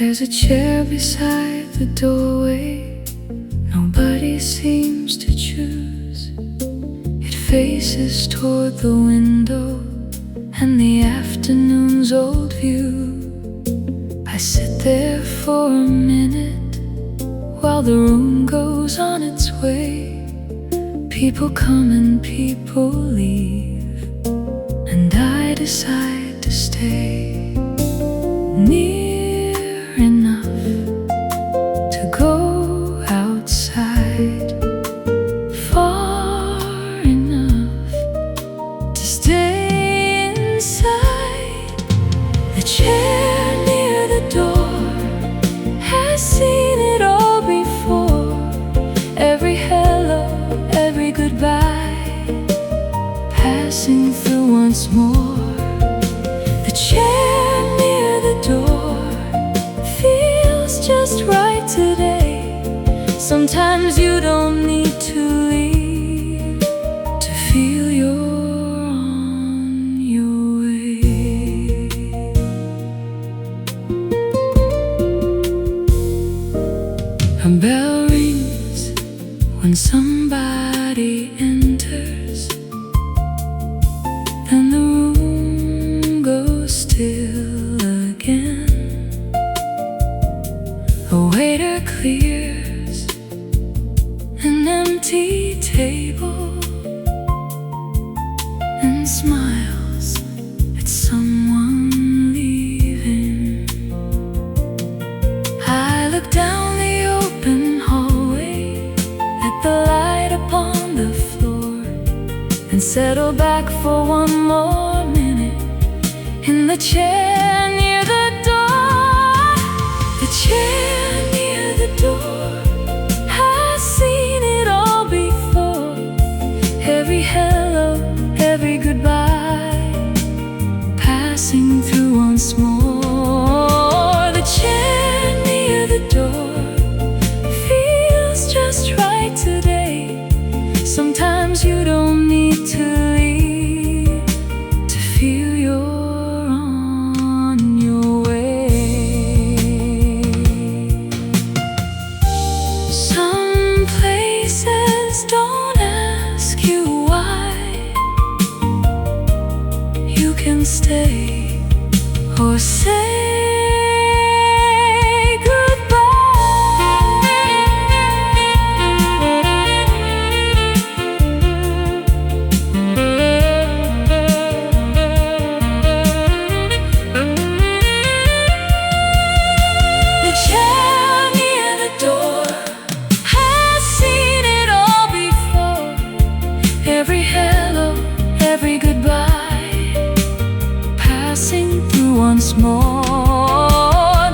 There's a chair beside the doorway. Nobody seems to choose. It faces toward the window and the afternoon's old view. I sit there for a minute while the room goes on its way. People come and people leave, and I decide to stay near enough to go outside, far enough to stay inside. The chair near the door has seen it all before. Every hello, every goodbye, passing through once more. The chair near the door feels just right today. Sometimes you don't need to leave to feel you're on your way. A bell rings when somebody enters, then the room goes still again. A waiter clears an empty table and smiles at someone leaving. I look down the open hallway at the light upon the floor, and settle back for one more minute in the chair near the door. The chair near the door has seen it all before. Every hello, every goodbye, passing through once more. The chair near the door feels just right today. Sometimes you don't need to leave to feel you're on your way. Some places don't ask you why. You can stay or say once more.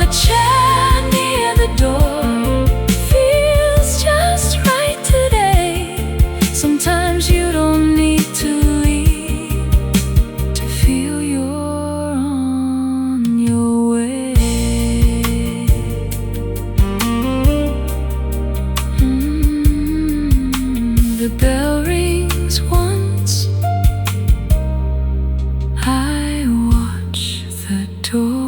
The chair near the door feels just right today. Sometimes you don't need to leave to feel you're on your way. The bell rings once. I watch the door.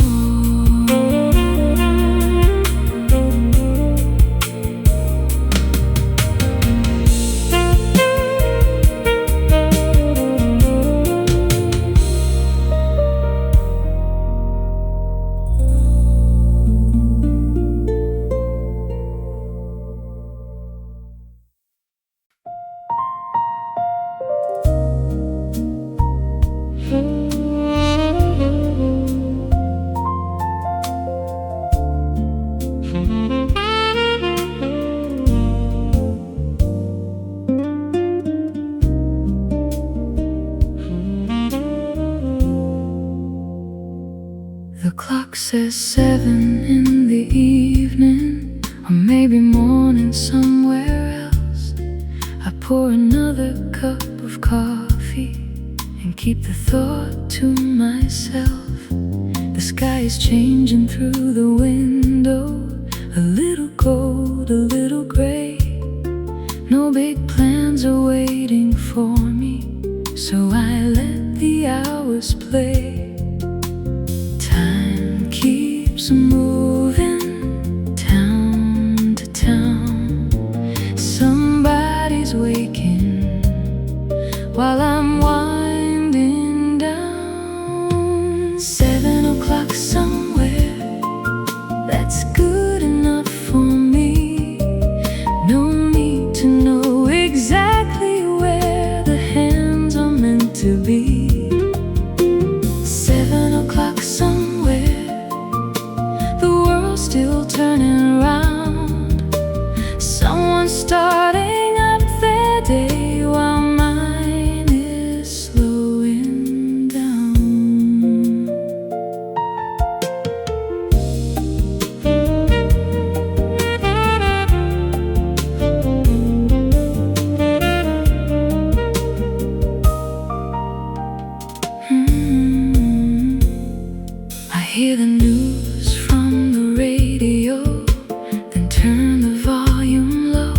The clock says 7 in the evening, or maybe morning somewhere else. I pour another cup of coffee and keep the thought to myself. The sky is changing through the window, a little gold, a little gray. No big plans are waiting for me, so I let the hours play. Time keeps moving while I'm winding down. 7 o'clock somewhere, that's good enough for me. No need to know exactly where the hands are meant to be. 7 o'clock somewhere, the world's still turning around. Someone's starting up their day while mine is slowing down. I hear the news from the radio, then turn the volume low.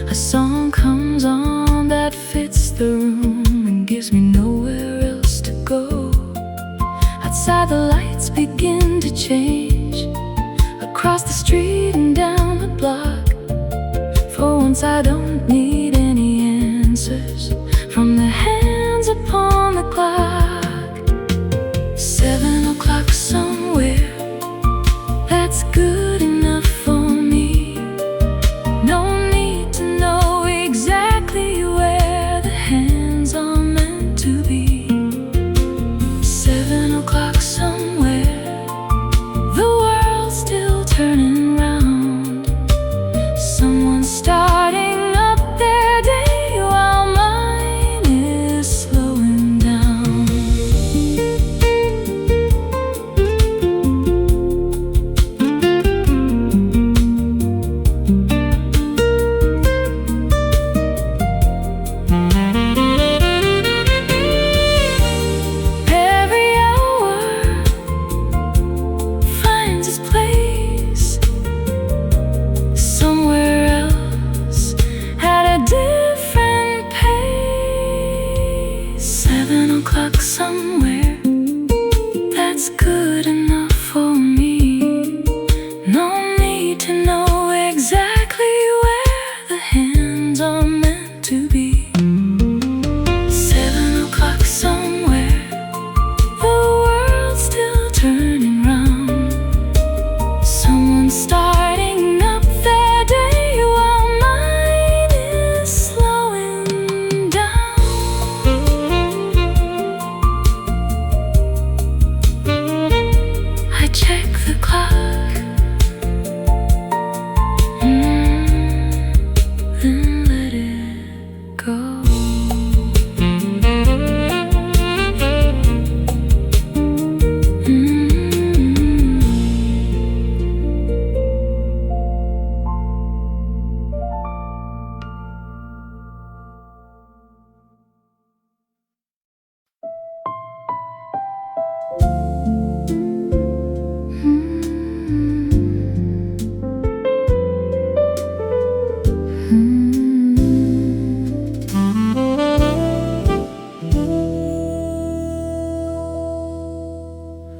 A song comes on that fits the room and gives me nowhere else to go. Outside the lights begin to change, across the street and down the block. For once I don't need any answers from the hands upon the clock. 7 o'clock somewhere, that's good enough for me. No need to know exactly where the hands are meant to be. 7 o'clock somewhere, the world's still turning round. Someone's starting up their day while mine is slowing down. Every hour finds its place somewhere else at a different pace. 7 o'clock somewhere, that's good enough for me. No need to know exactly where the hands are meant to be. 7 o'clock somewhere, the world's still turning round. Someone's starting up their day while mine is slowing down. I check the clock, then let it go.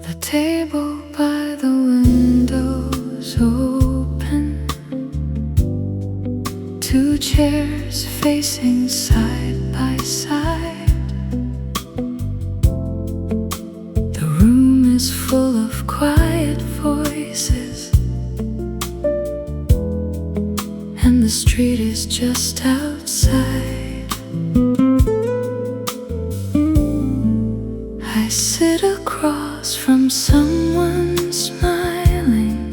The table by the window's open, 2 chairs facing side by side. The room is full of quiet voices, and the street is just outside. I sit across from someone smiling,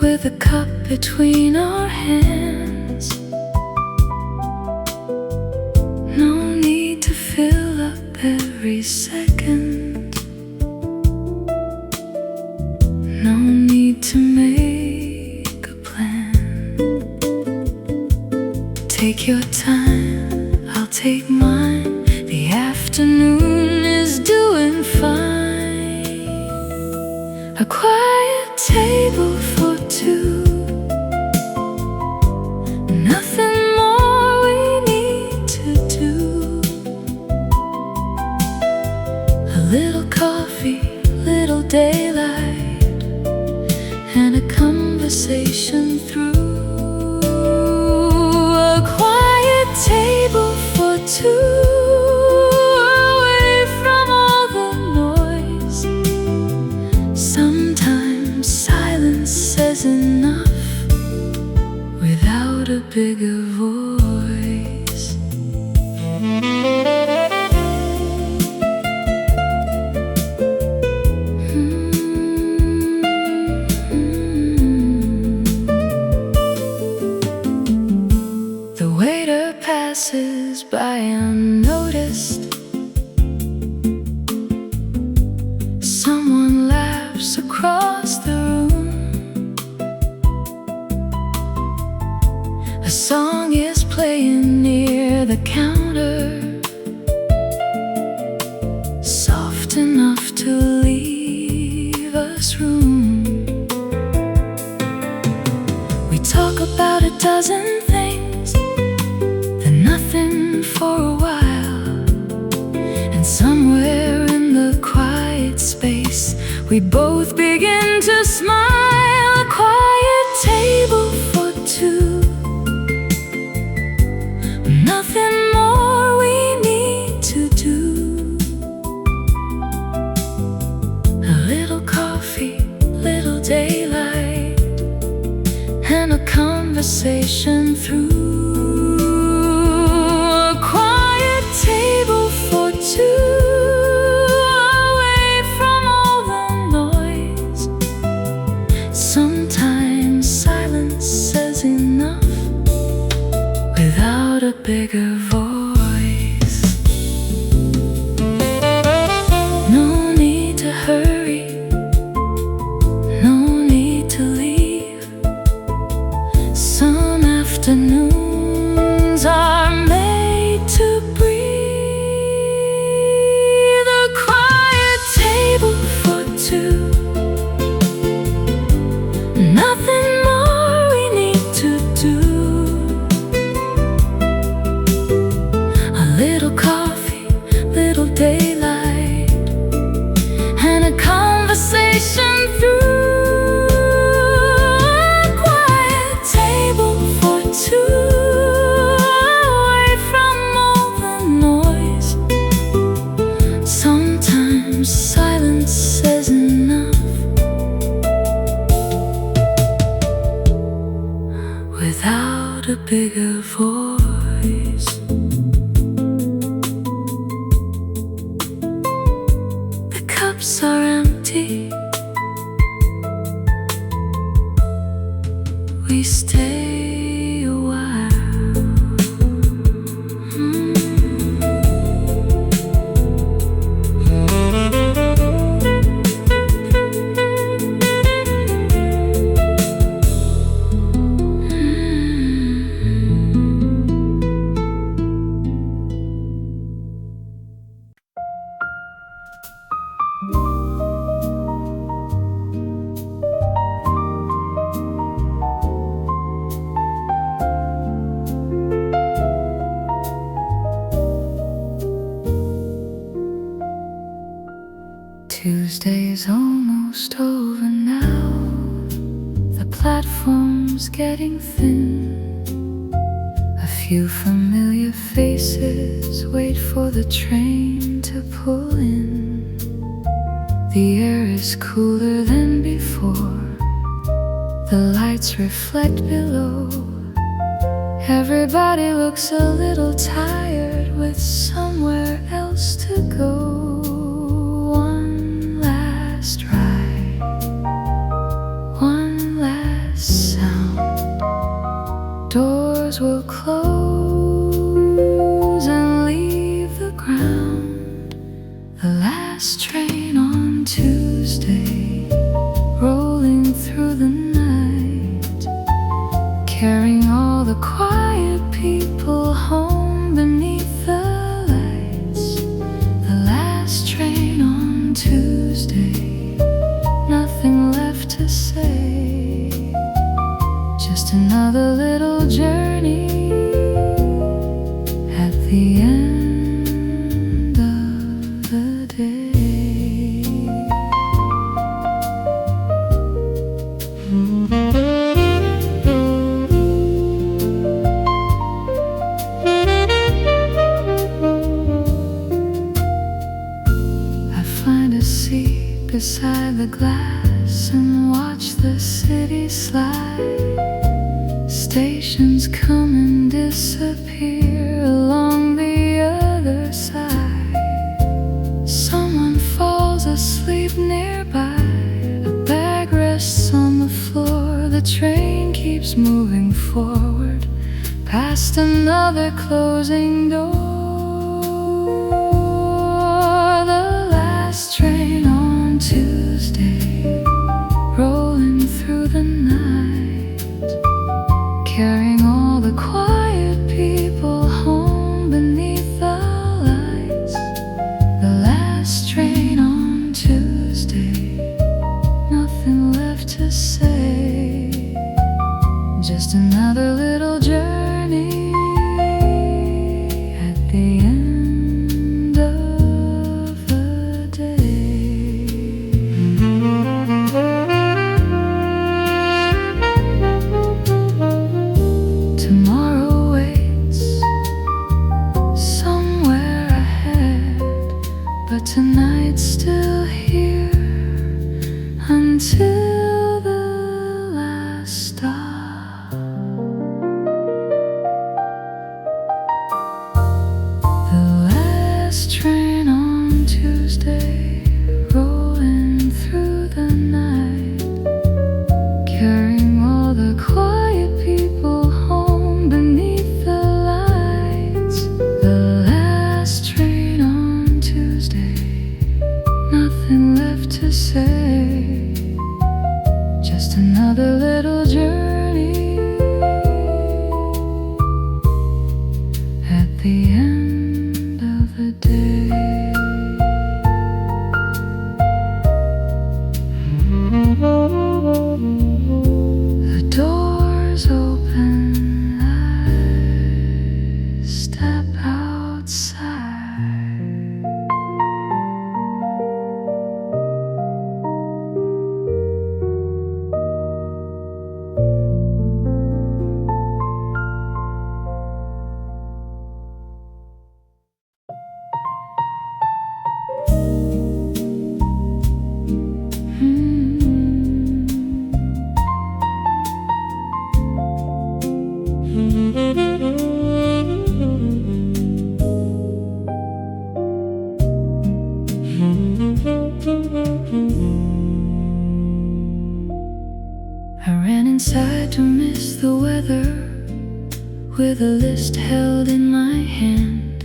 with a cup between our hands. No need to fill up every second. No need to make a plan. Take your time, I'll take mine. The afternoon is doing fine. A quiet table for 2, nothing more we need to do. A little coffee, little daylight, and a conversation through. A quiet table bigger voice. The waiter passes by unnoticed. Someone laughs across the room. A song is playing near the counter, soft enough to leave us room. We talk about a dozen things, then nothing for a while. And somewhere in the quiet space, we both begin to smile. A quiet table for two, nothing more we need to do. A little coffee, little daylight, and a conversation through. A quiet table for two, away from all the noise. Sometimes silence says enough without a bigger voice. No need to hurry, no need to leave. Some afternoons are made to breathe. A quiet table for two, nothing more we need to do. A little coffee, little daylight, and a conversation through. A quiet table for two, away from all the noise. Sometimes silence says enough without a bigger voice. The cups are empty, we stay a while. Tuesday's almost over now. The platform's getting thin. A few familiar faces wait for the train to pull in. The air is cooler than before, the lights reflect below. Everybody looks a little tired with somewhere else to go. One last ride, one last sound. Doors will close and leave the ground. The last train on Tuesday, rolling through the night, carrying all the quiet people home beneath the lights. The last train on Tuesday, nothing left to say, just another little journey at the end of the day. Beside the glass and watch the city slide. Stations come train keeps moving forward past another closing door. The last train on Tuesday, rolling through the night, carrying all the quiet people home beneath the lights. The last train on Tuesday, nothing left to say, just another little journey at the end of the day. Tomorrow waits somewhere ahead, but tonight's still here until the last stop. The last train on Tuesday, rolling through the night, carrying all the quiet people home beneath the lights. The last train on Tuesday, nothing left to say, just another little journey at the end of the day. The doors open, I step outside. I ran inside to miss the weather, with a list held in my hand.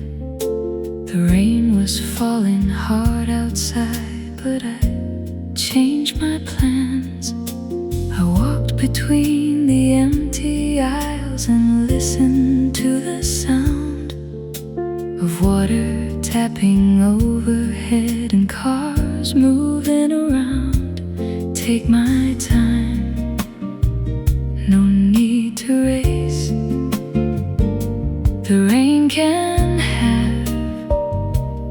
The rain was falling hard outside, but I changed my plans. I walked between the empty aisles and listened to the sound of water tapping overhead and cars moving around. Take my time, no need to race. The rain can have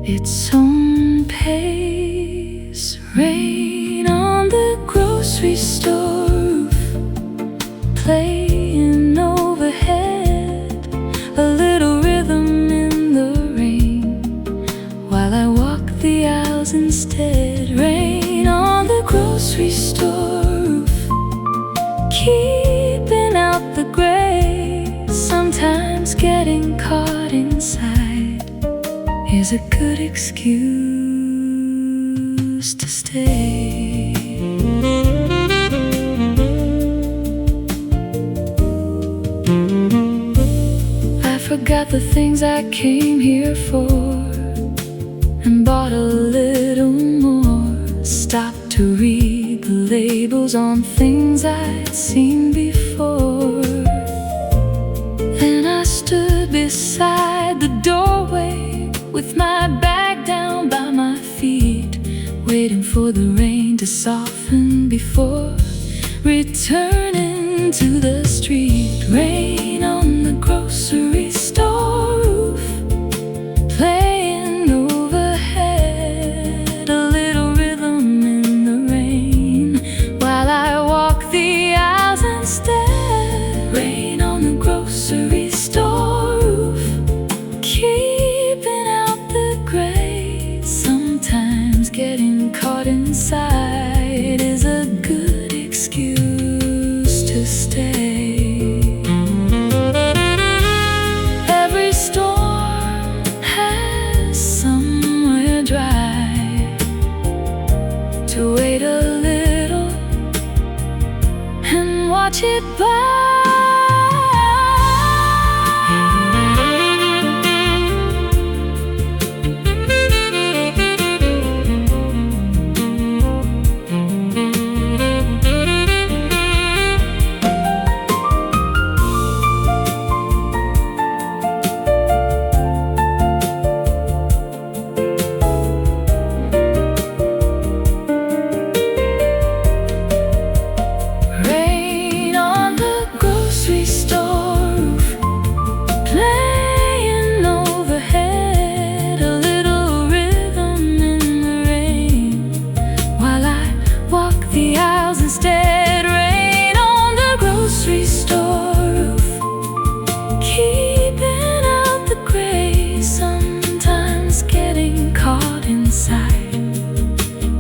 its own pace. Rain on the grocery store roof, playing overhead, a little rhythm in the rain, while I walk the aisles instead. Rain on the grocery store roof, keeping out the gray. Sometimes getting caught inside is a good excuse to stay. I forgot the things I came here for and bought a little more. Stopped to read the labels on things I'd seen before. Then I stood beside the doorway with my bag down by my feet, waiting for the rain to soften before returning to the street. Rain on the grocery store roof, playing overhead, a little rhythm in the rain, while I walk the aisles instead. Rain on the grocery store roof, keeping out the gray. Sometimes getting caught inside is a good excuse to stay. watch it by.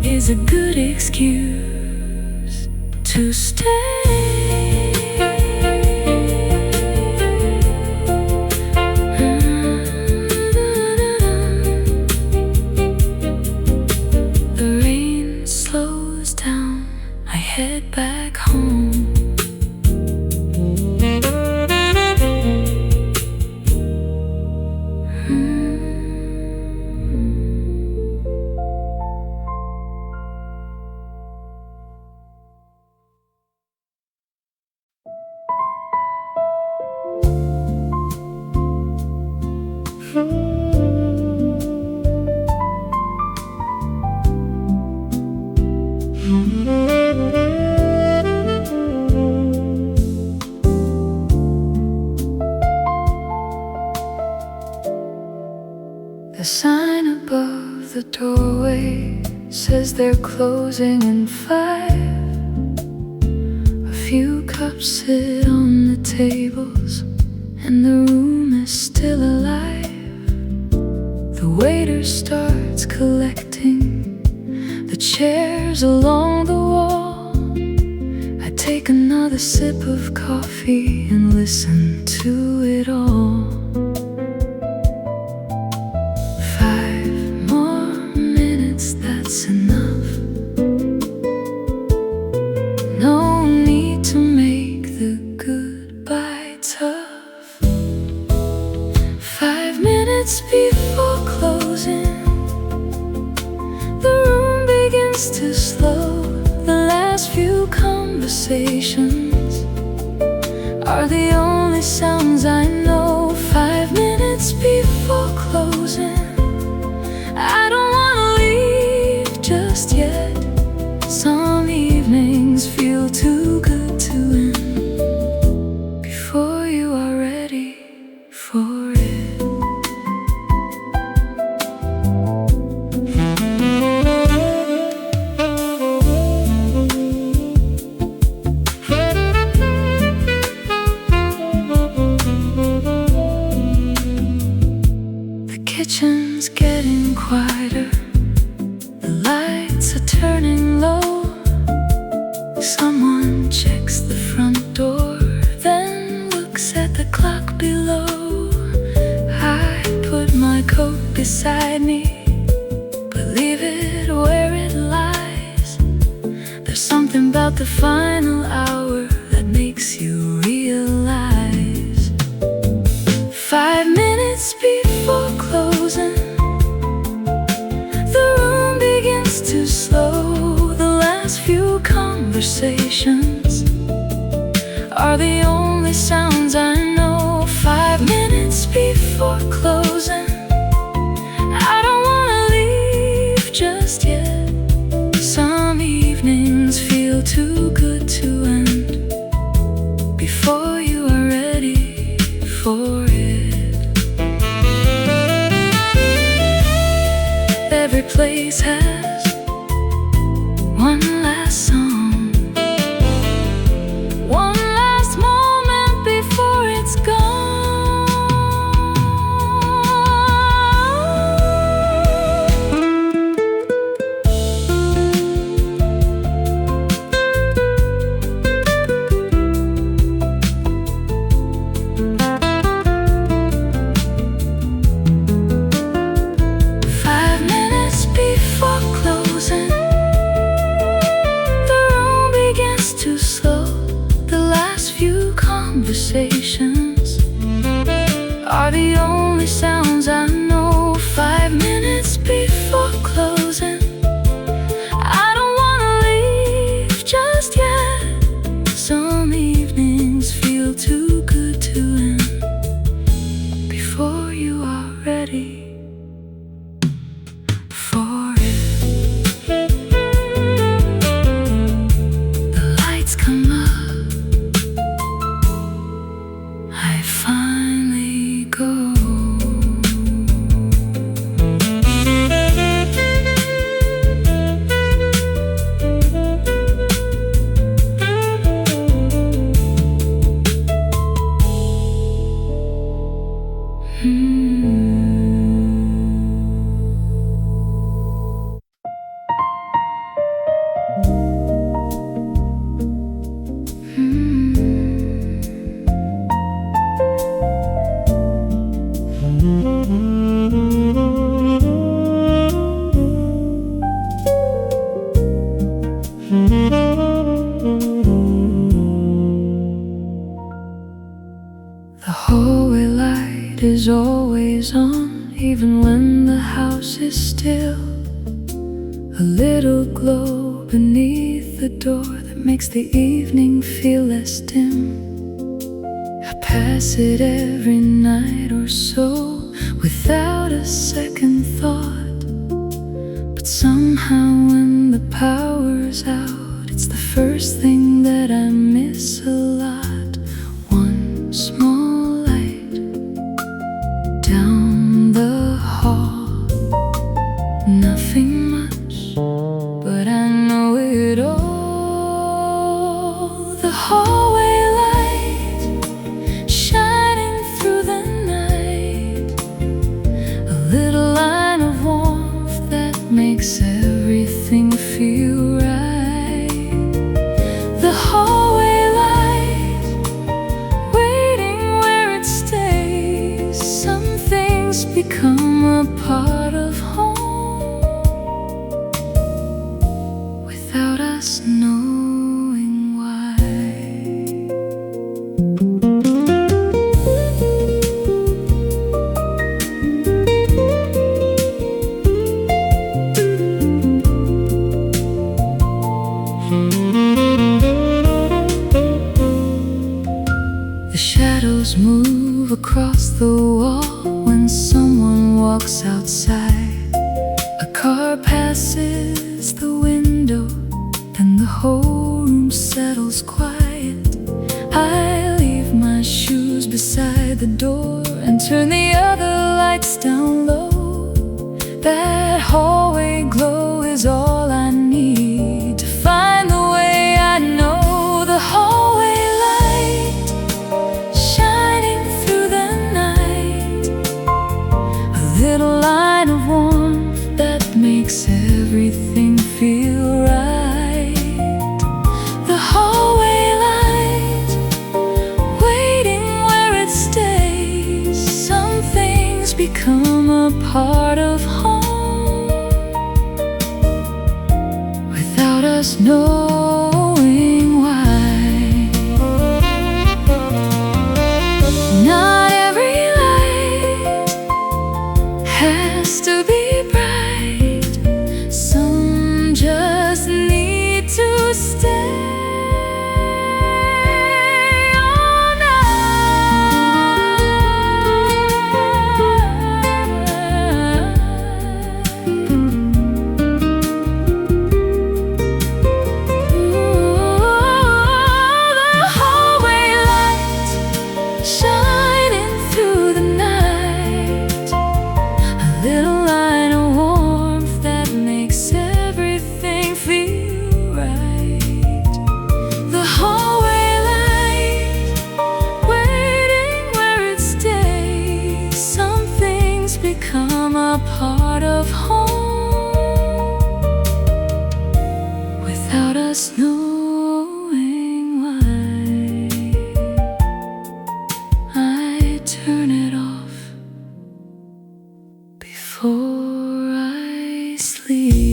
Is a good excuse to stay. The rain slows down, I head back home. The sign above the doorway says they're closing in 5. A few cups sit on the tables and the room is still alive. The waiter starts collecting the chairs along the wall. I take another sip of coffee and listen to it all. 5 more minutes, that's enough. No need to make the goodbye tough. 5 minutes before closing, the room begins to slow. The last few conversations are the only sounds I know. 5 minutes before closing, I don't wanna leave just yet. Some evenings feel too good to end before you are ready for it. Kitchen's getting quieter, the lights are turning low. Someone checks the front door, then looks at the clock below. I put my coat beside me, but leave it where it lies. There's something about the final hour that makes you realize. 5 minutes before closing, the room begins to slow. The last few conversations are the only sounds I know. 5 minutes before closing, I don't wanna leave just yet. Some evenings feel too good to end before you are ready for it. Every place has one last song, one last moment before it's gone. Before The hallway light is always on, even when the house is still. A little glow beneath the door that makes the evening feel less dim. I pass it every night or so without a second thought. But somehow when the power's out, it's the first thing that I miss a lot. One small light down the hall, nothing much, but I know it all. The hallway light shining through the night, a little line of warmth that makes everything feel right. The hallway light waiting where it stays. Some things become a part of home without us knowing why. The shadows move across the wall when someone walks outside. A car passes the window, then the whole room settles quiet. I leave my shoes beside the door and turn the other lights down low. That hallway glow is all I need to find the way I know. The hallway light shining through the night, a little line of warmth that makes everything feel right. The hallway light waiting where it stays. Some things become a part of home without us knowing why. Not every light has to be bright. Some just need to stay all the hallway light shining through the night, a little line of warmth that makes everything feel right. The hallway light waiting where it stays. Some things become a part of home without us knowing why. I turn it off before I sleep.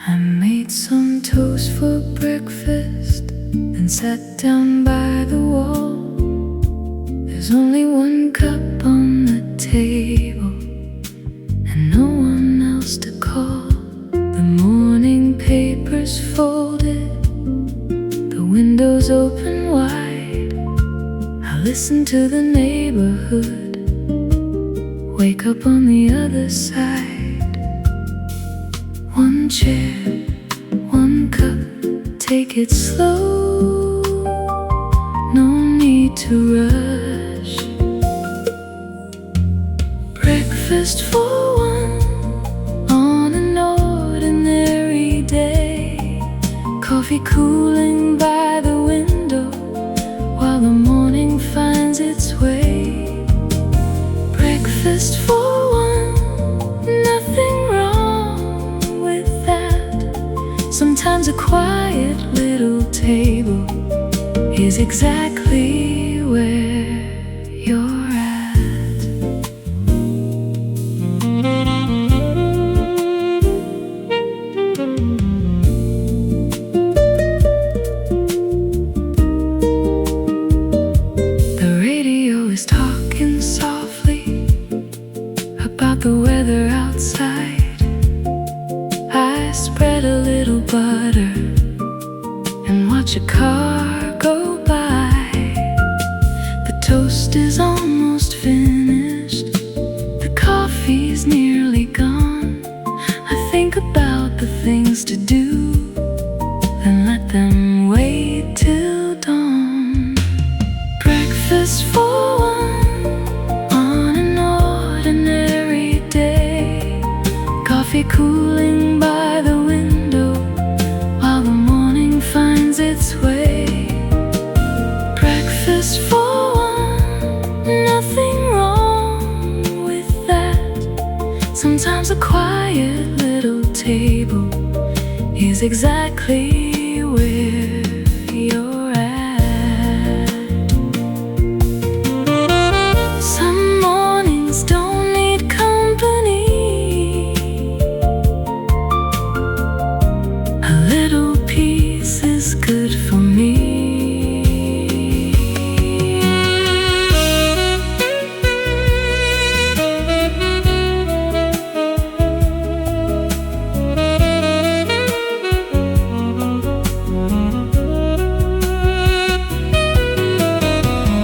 I made some toast for breakfast, then sat down by the wall. There's only one cup on the table and no one else to call. The morning paper's folded, the windows open wide. I listen to the neighborhood wake up on the other side. One chair, one cup, take it slow, no need to rush. Breakfast for one on an ordinary day. Coffee cooling by the window while the morning finds its way. Breakfast for one, nothing wrong with that. Sometimes a quiet little table is exactly where you're at. The radio is talking softly about the weather outside. I spread a little butter and watch a car go by. The toast is almost finished, the coffee's nearly gone. I think about the things to do, then let them wait till dawn. Breakfast for one on an ordinary day. Coffee cooling by the window while the morning finds its way. Breakfast for one, nothing wrong with that. Sometimes a quiet little table is exactly where you're at. Some mornings don't need company. A little peace is good for me.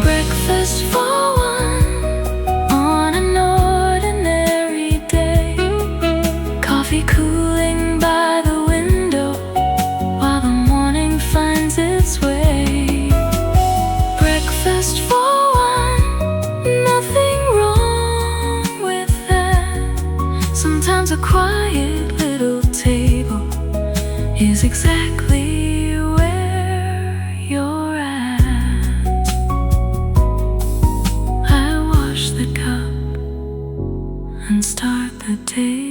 Breakfast for one on an ordinary day. Coffee cooling by the window while the morning finds its way. Breakfast for one, nothing wrong with that. Sometimes a quiet little table is exactly where you're at. I wash the cup and start the day.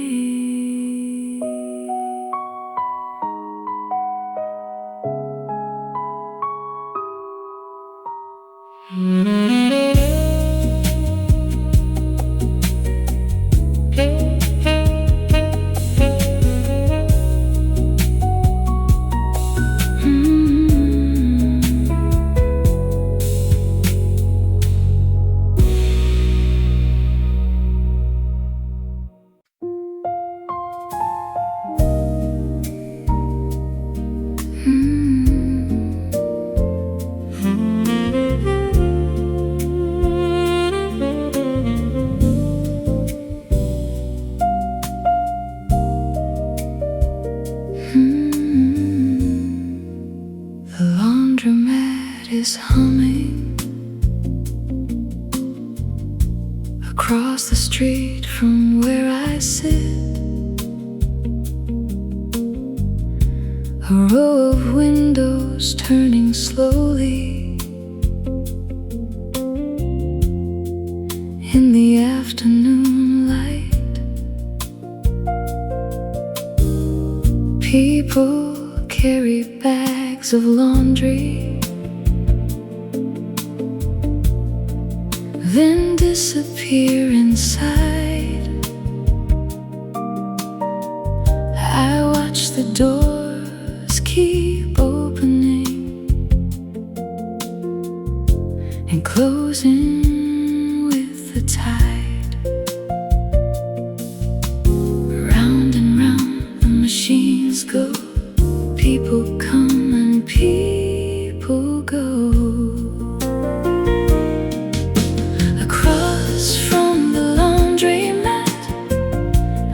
The laundromat is humming across the street from where I sit. A row of windows turning slowly in the afternoon light. People carry bags of laundry, then disappear inside. I watch the doors keep opening and closing with the tide. Round and round the machines go. People come and people go. Across from the laundromat,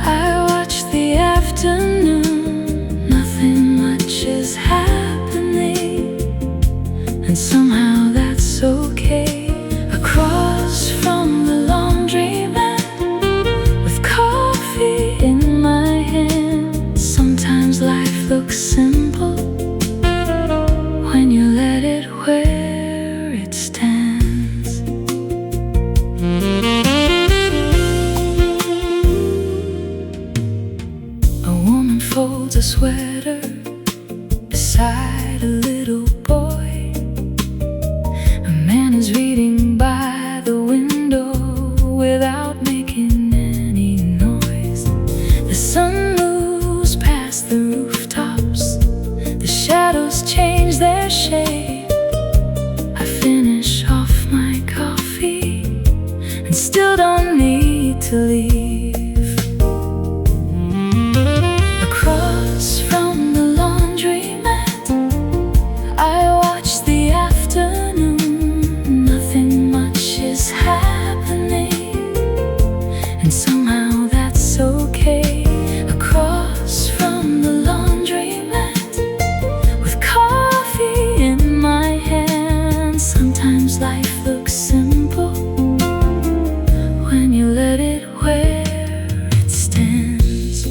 I watch the afternoon. Nothing much is happening. and somehow that's okay. Across from the laundromat, with coffee in my hand. Sometimes life looks simple when you let it where it stands. A woman folds a sweater beside a little boy. A man is reading by the window without making any noise. The sun moves past the rooftops, the shadows change their shape. I finish off my coffee and still don't need to leave. Across from the laundromat, I watch the afternoon. Nothing much is happening, and somehow that's okay. Across from the laundromat, with coffee in my hand. Sometimes life looks simple when you let it where it stands.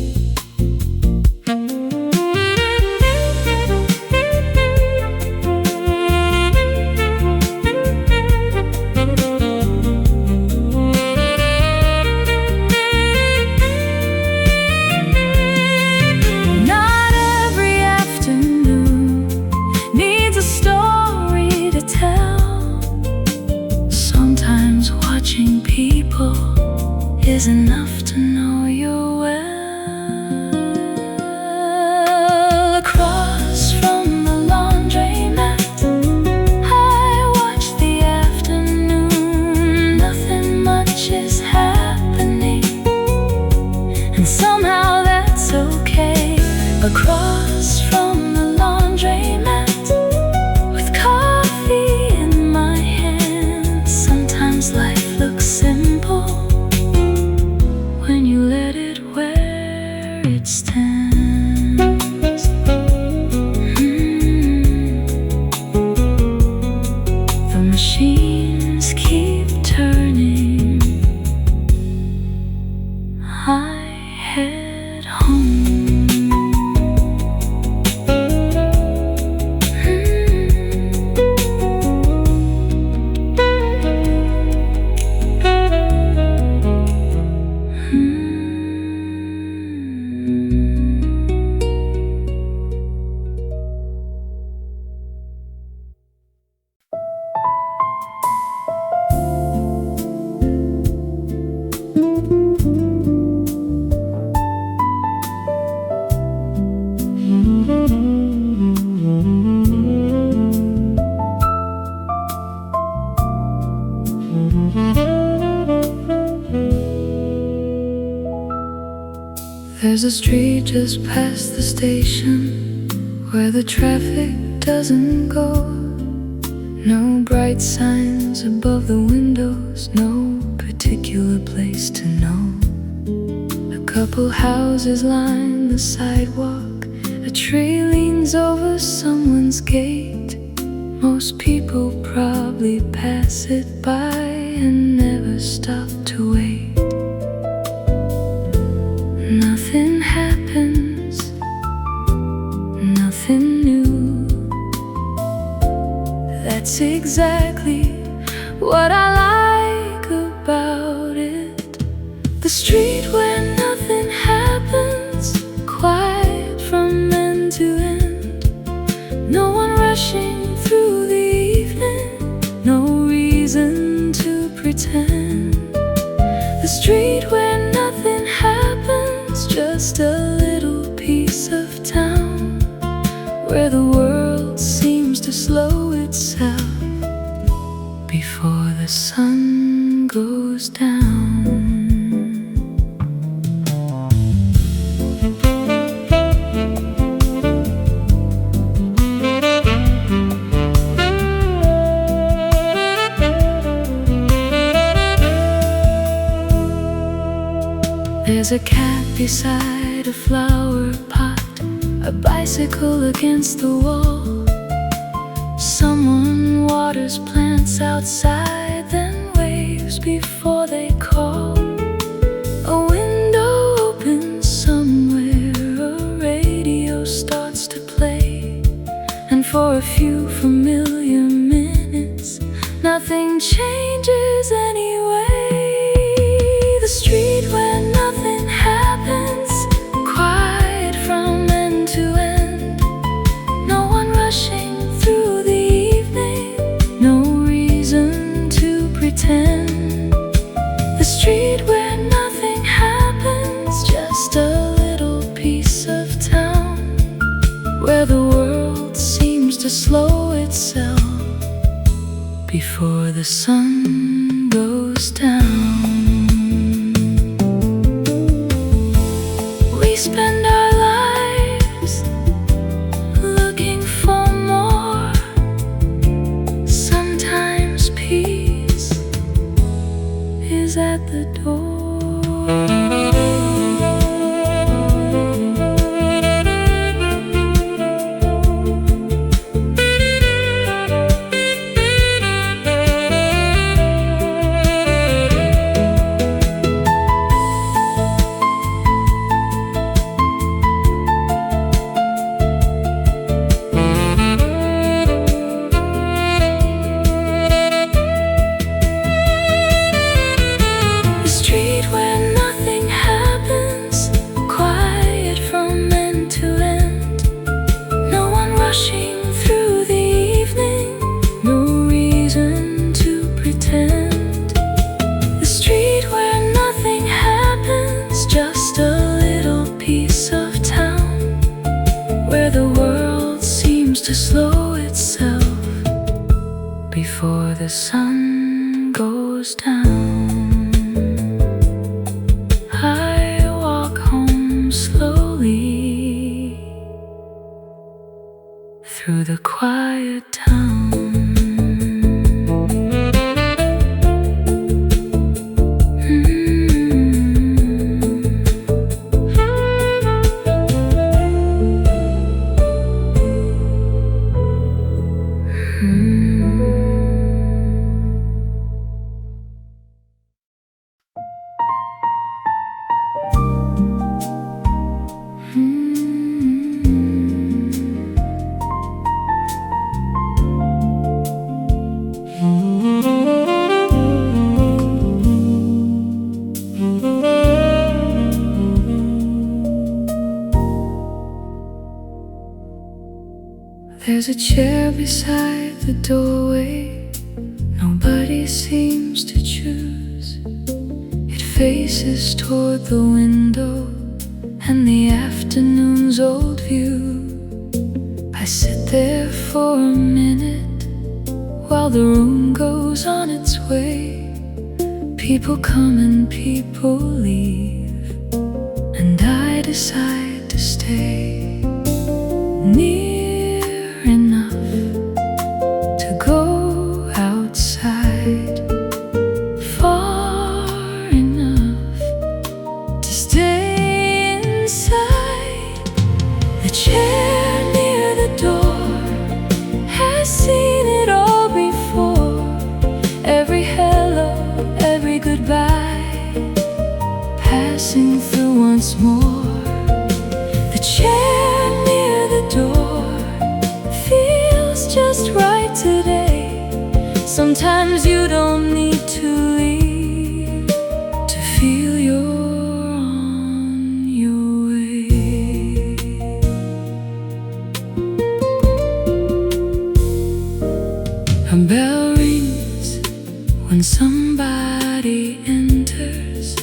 Not every afternoon needs a story to tell. Sometimes watching people is enough to know you're well. Across from the laundromat, I watch the afternoon. Nothing much is happening, and somehow that's okay. Across from the laundromat, with coffee in my hand. Sometimes life looks simple when you let it where it stands. The machines keep turning. I head home. There's a street just past the station where the traffic doesn't go. No bright signs above the windows, no particular place to know. A couple houses line the sidewalk, a tree leans over someone's gate. Most people probably pass it by and never stop to wait. Nothing happens, nothing new. That's exactly what I like about it. The street where nothing happens, quiet from end to end. No one rushing through the evening, no reason to pretend. The street where nothing happens, just a little piece of town where the world seems to slow itself before the sun goes down. There's a cat beside a flower pot, a bicycle against the wall. Someone outside, then waves before they call. A window opens somewhere, a radio starts to play, and for a few familiar minutes, nothing changes anyway. The street where nothing happens, quiet from end to end. No one rushing through the evening, no reason to pretend. The street where nothing happens, just a little piece of town where the world seems to slow itself before the sun goes down. We spend our lives looking for more. Sometimes peace is at the door. To slow itself before the sun goes down. I walk home slowly through the quiet town. There's a chair beside the doorway, nobody seems to choose. It faces toward the window and the afternoon's old view. I sit there for a minute while the room goes on its way. People come and people leave, and I decide to stay near enough to go outside, far enough to stay inside. The chair near the door has seen it all before. Every hello, every goodbye, passing through once more. The chair near the door feels just right today. Sometimes you don't need to leave to feel you're on your way. A bell rings when somebody enters,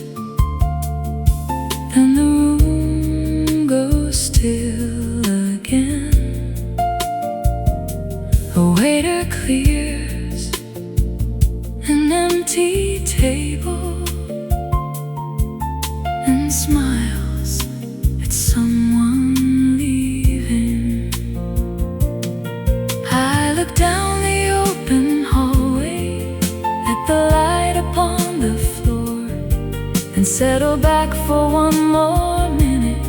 then the room goes still again. A waiter clears an empty table and smiles at someone leaving. I look down the open hallway at the light upon the floor, and settle back for one more minute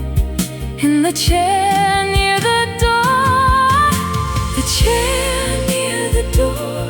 in the chair near the door. The chair near the door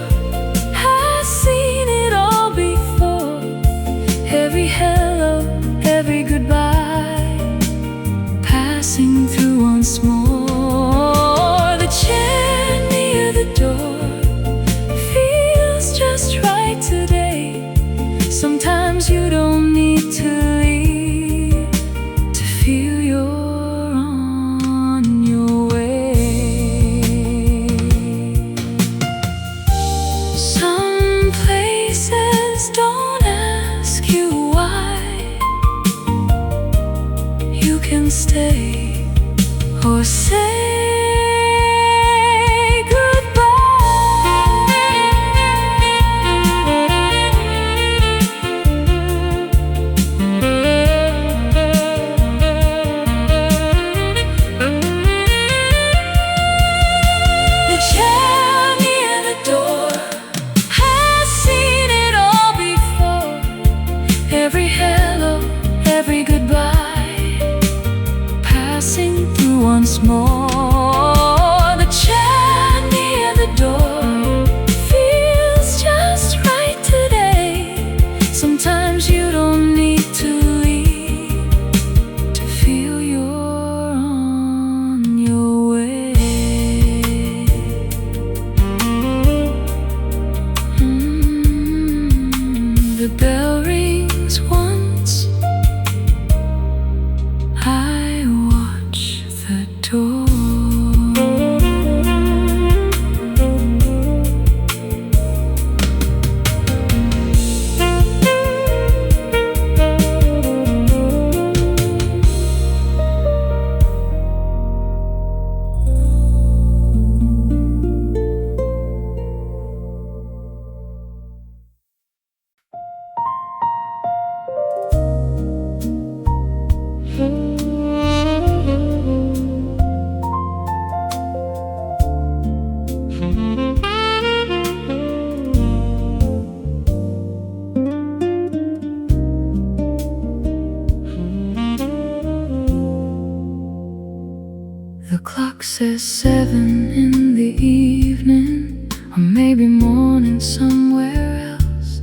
says 7 in the evening, or maybe morning somewhere else.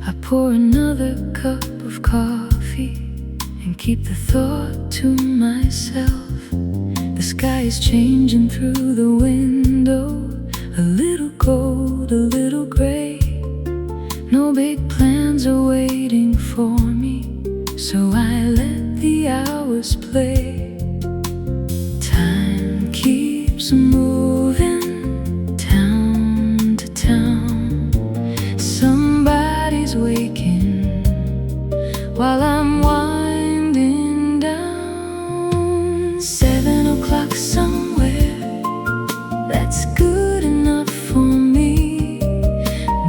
I pour another cup of coffee and keep the thought to myself. The sky is changing through the window, a little cold, a little gray. No big plans are waiting for me, so I let the hours play. Time keeps moving, town to town. Somebody's waking while I'm winding down. 7 o'clock somewhere, that's good enough for me.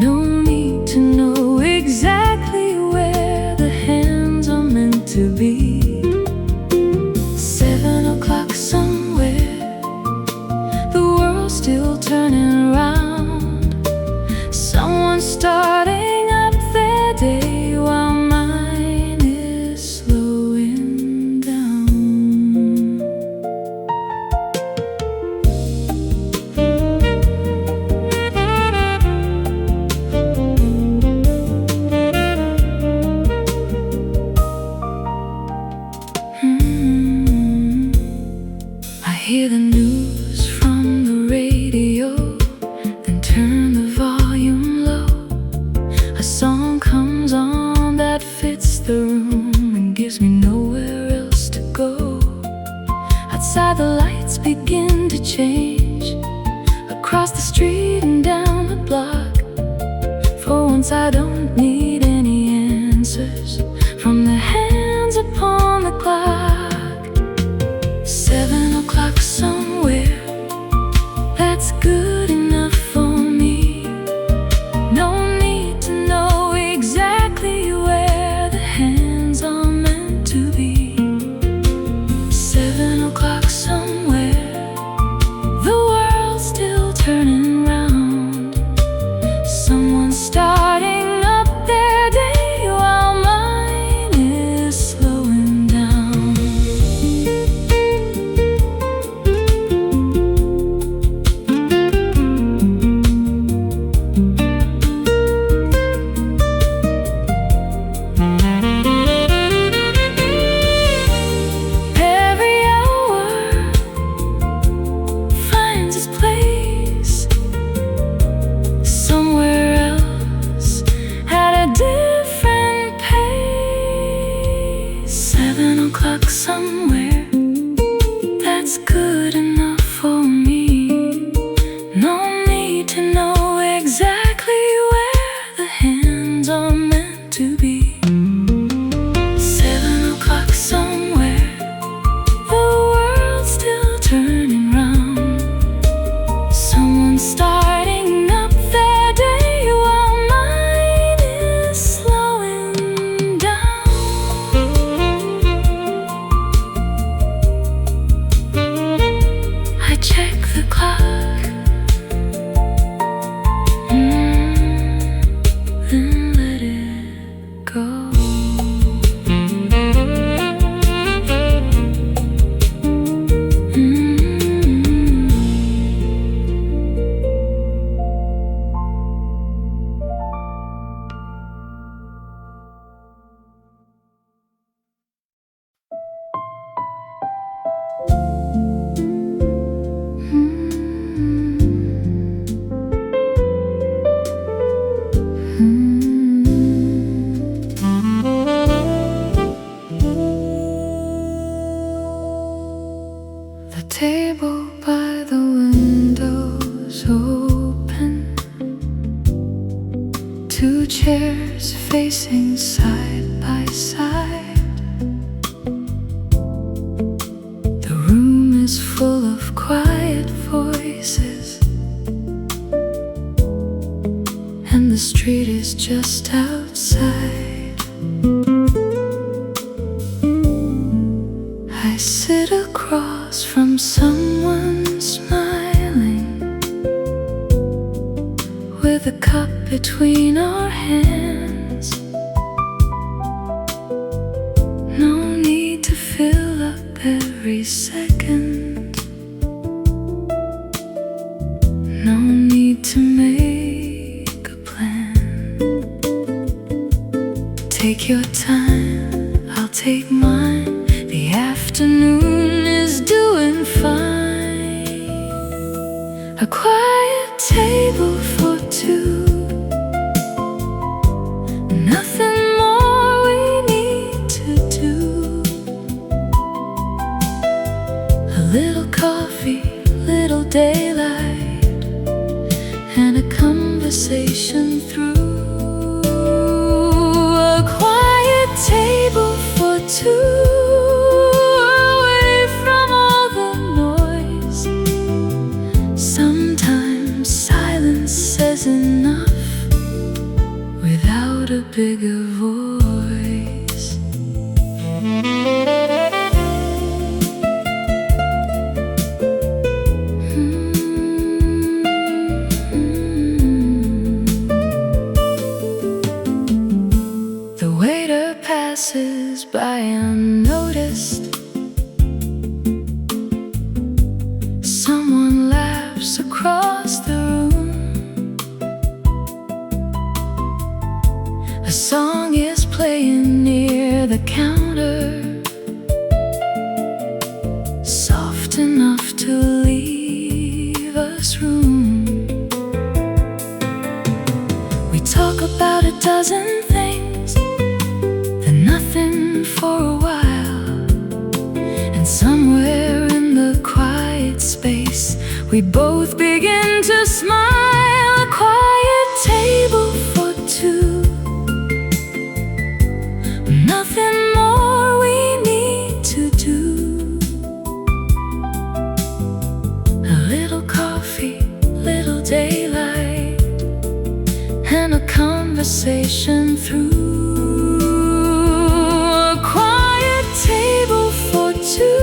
No need to know exactly where the hands are meant to be. 7 o'clock somewhere, the world's still turning round. Someone's starting up their day while mine is slowing down. I hear the news from the radio, then turn the volume low. A song comes on that fits the room and gives me nowhere else to go. Outside the lights begin to change, across the street and down the block. For once I don't need any answers from the hands upon the clock. 7 o'clock somewhere, that's good enough for me. No need to know exactly where the hands are meant to be. 7 o'clock somewhere, the world's still turning round. Someone's starting up their day while mine is slowing down. Every hour finds its place somewhere else at a different pace. 7 o'clock somewhere, that's good enough for me. No need to know exactly where the hands are meant to be. 7 o'clock somewhere, the world's still turning round. Someone's starting up their day while mine is slowing down. I check the clock, then let it go. The table by the window's open, 2 chairs facing side by side. The room is full of quiet voices, and the street is just outside. I sit across from someone smiling, with a cup between our hands. No need to fill up every second. No need to make a plan. Take your time, I'll take mine. The afternoon is doing fine. A quiet table for two. Nothing more we need to do. A little coffee, little daylight, and a conversation through. A quiet table for two, away from all the noise. Sometimes silence says enough without a bigger voice. The waiter passes by unnoticed. Someone laughs across the room. A song is playing near the counter, soft enough to leave us room. We talk about a dozen things, then nothing for a while. And somewhere in the quiet space, we both begin to smile. A quiet table for two. Nothing more we need to do. A little coffee, little daylight, and a conversation through. A quiet table for two,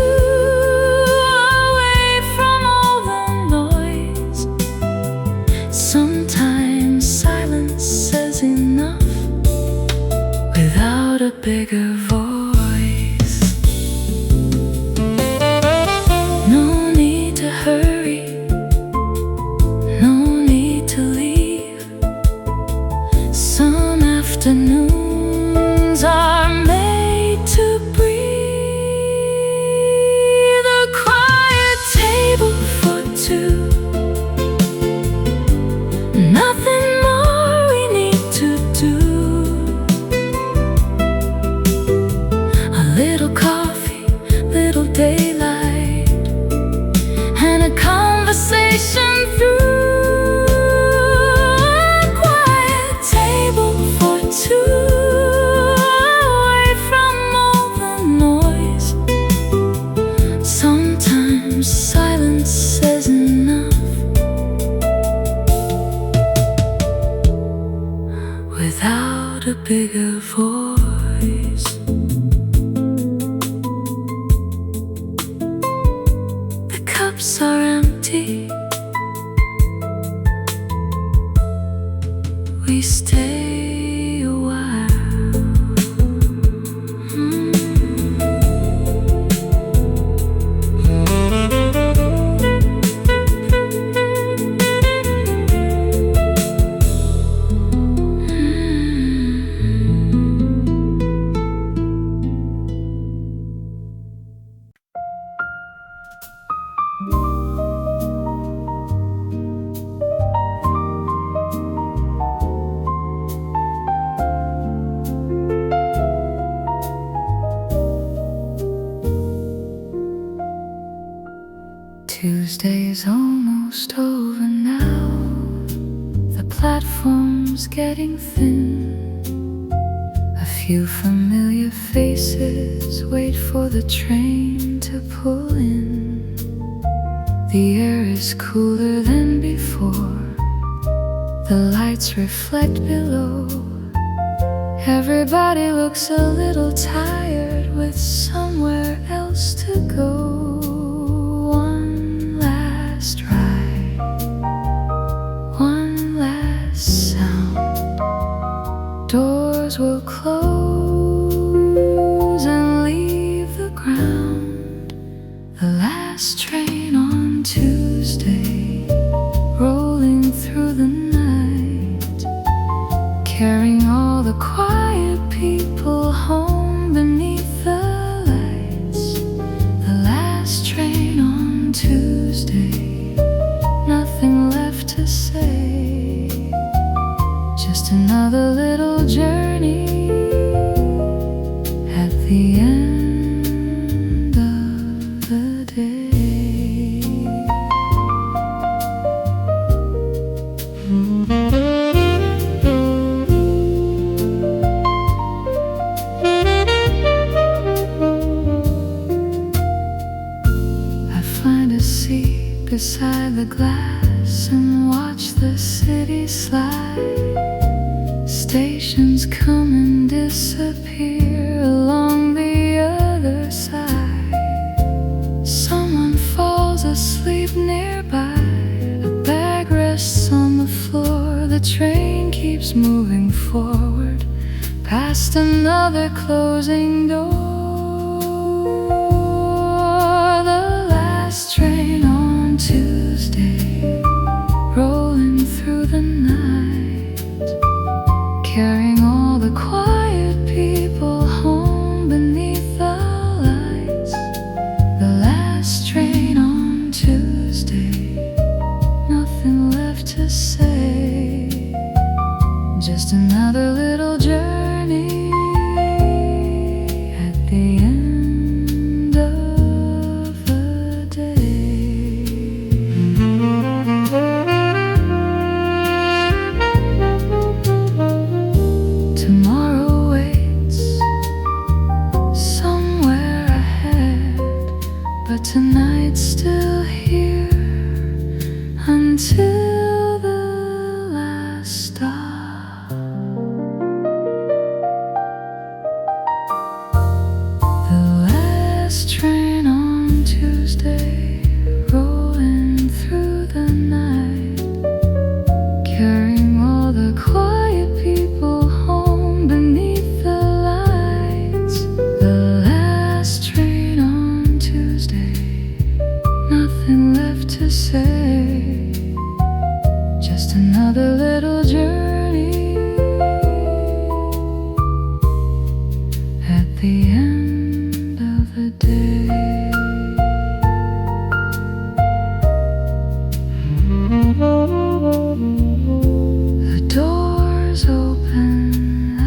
away from all the noise. Sometimes silence says enough without a bigger voice. No need to hurry, no need to leave. Some afternoons are made to breathe. A quiet table for two. Nothing more we need to do. A little coffee, little daylight, and a conversation through. A quiet table for two, away from all the noise. Sometimes silence says enough without a bigger voice. The cups are empty. We stay a while. Tuesday's almost over now. The platform's getting thin. A few familiar faces wait for the train to pull in. The air is cooler than before. The lights reflect below. Everybody looks a little tired with somewhere else to go. One last ride, one last sound. Doors will close and leave the ground. The last train on Tuesday rolls watch the city slide, stations come and disappear along the other side. Someone falls asleep nearby, a bag rests on the floor. The train keeps moving forward past another closing door. The last train on Tuesday, rolling through the night, carrying all the quiet people home beneath the lights. The last train on Tuesday, nothing left to say, just another little journey at the end of the day. Tomorrow waits somewhere ahead, but tonight's still here until the last stop. The last train on Tuesday, rolling through the night, carrying all the quiet people home beneath the lights. The last train on Tuesday, nothing left to say, just another little journey at the end of the day. The doors open, I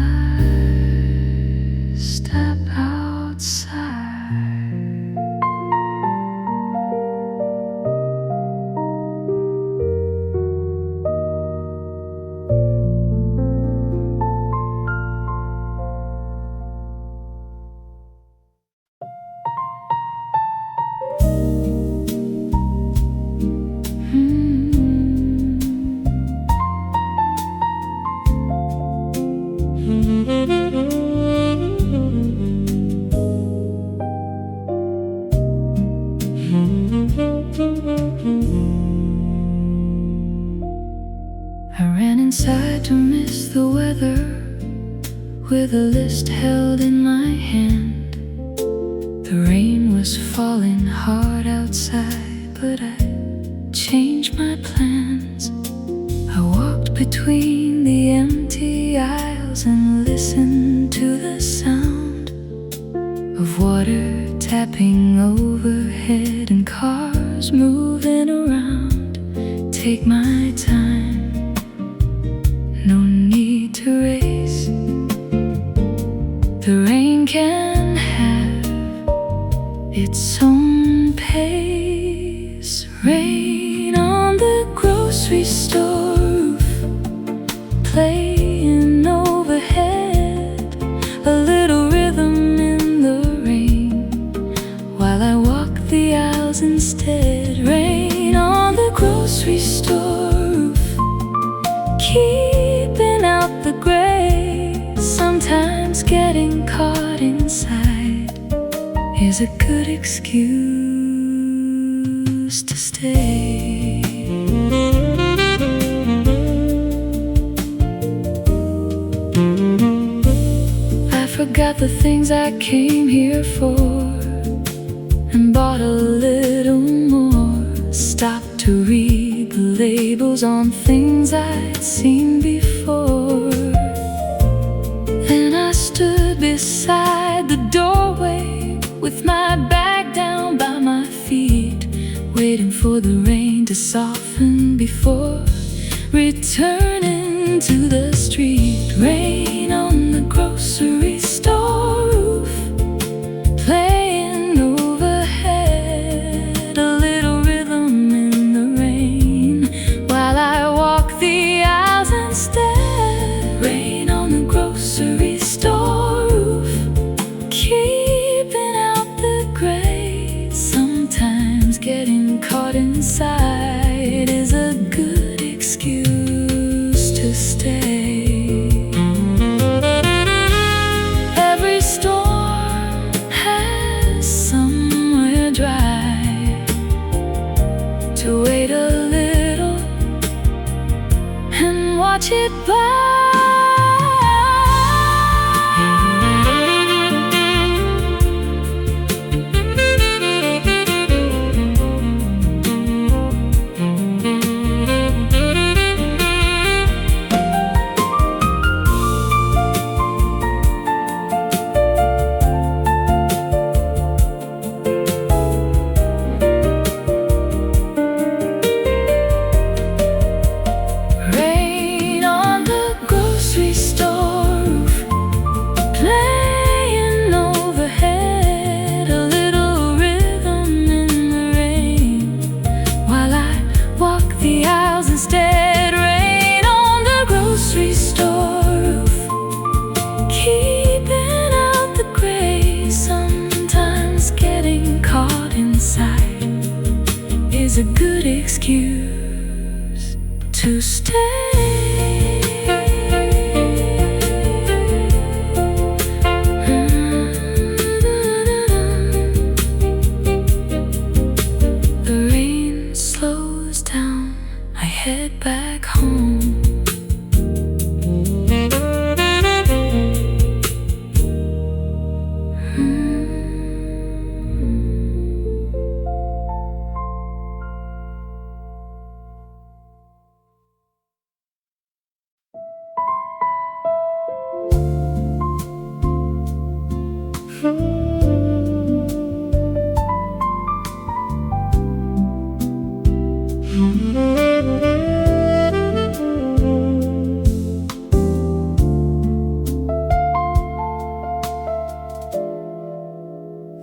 step outside. I ran inside to miss the weather, with a list held in my hand. The rain was falling hard outside, but I changed my plans. I walked between the empty aisles and listened to the sound of water tapping overhead and cars moving around. Take my time, no need to race. The rain can have its own pace. Rain on the grocery store roof, playing overhead, a little rhythm in the rain, while I walk the aisles instead. Rain on the grocery store roof, keeping out the gray. Sometimes getting caught inside is a good excuse to stay. I forgot the things I came here for and bought a little more. Stopped to read the labels on things I'd seen before. Then I stood beside the doorway with my bag down by my feet, waiting for the rain to soften before returning to the street. Rain on the grocery store roof, playing overhead, a little rhythm in the rain, while I walk the aisles instead. Rain on the grocery store roof, keeping out the gray. Sometimes getting caught inside is a good excuse watch it by. Is a good excuse to stay. The rain slows down, I head back home.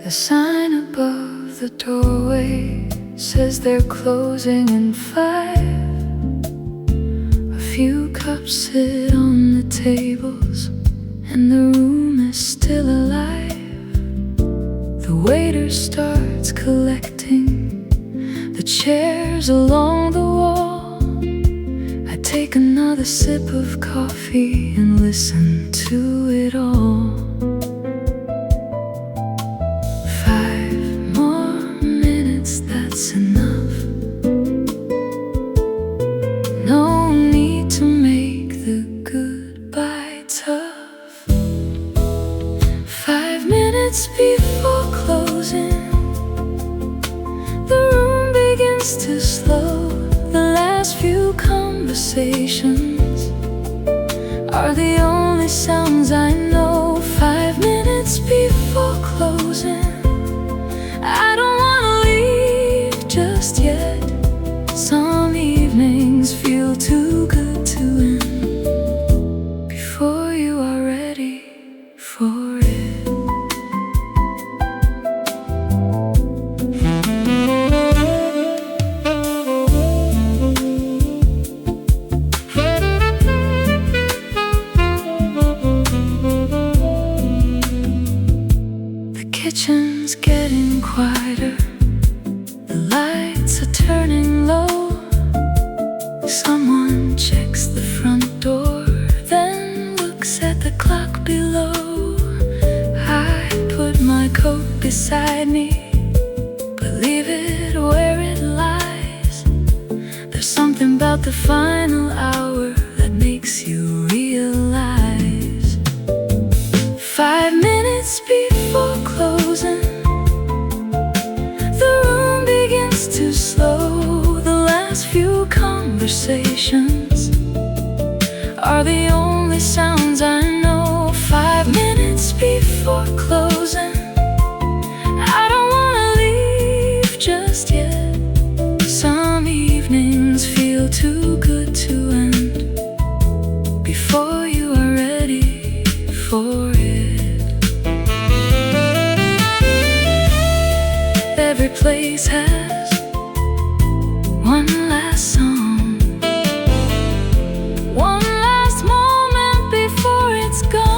The sign above the doorway says they're closing in 5. A few cups sit on the tables and the room is still alive. The waiter starts collecting the chairs along the wall. I take another sip of coffee and listen to it all. 5 more minutes, that's enough. No need to make the goodbye tough. 5 minutes before closing, the room begins to slow. The last few conversations are the only sounds I know. 5 minutes before closing, I don't wanna leave just yet. Some evenings feel too good to end before you are ready for it. The kitchen's getting quieter, the lights are turning low. Someone checks the front door, then looks at the clock below. I put my coat beside me, but leave it where it lies. There's something about the final hour that makes you realize. 5 minutes before closing, the room begins to slow. The last few conversations are the only sounds I know. 5 minutes before closing, I don't wanna leave just yet. Some evenings feel too good to end before you are ready for it. Every place has one last song, one last moment before it's gone.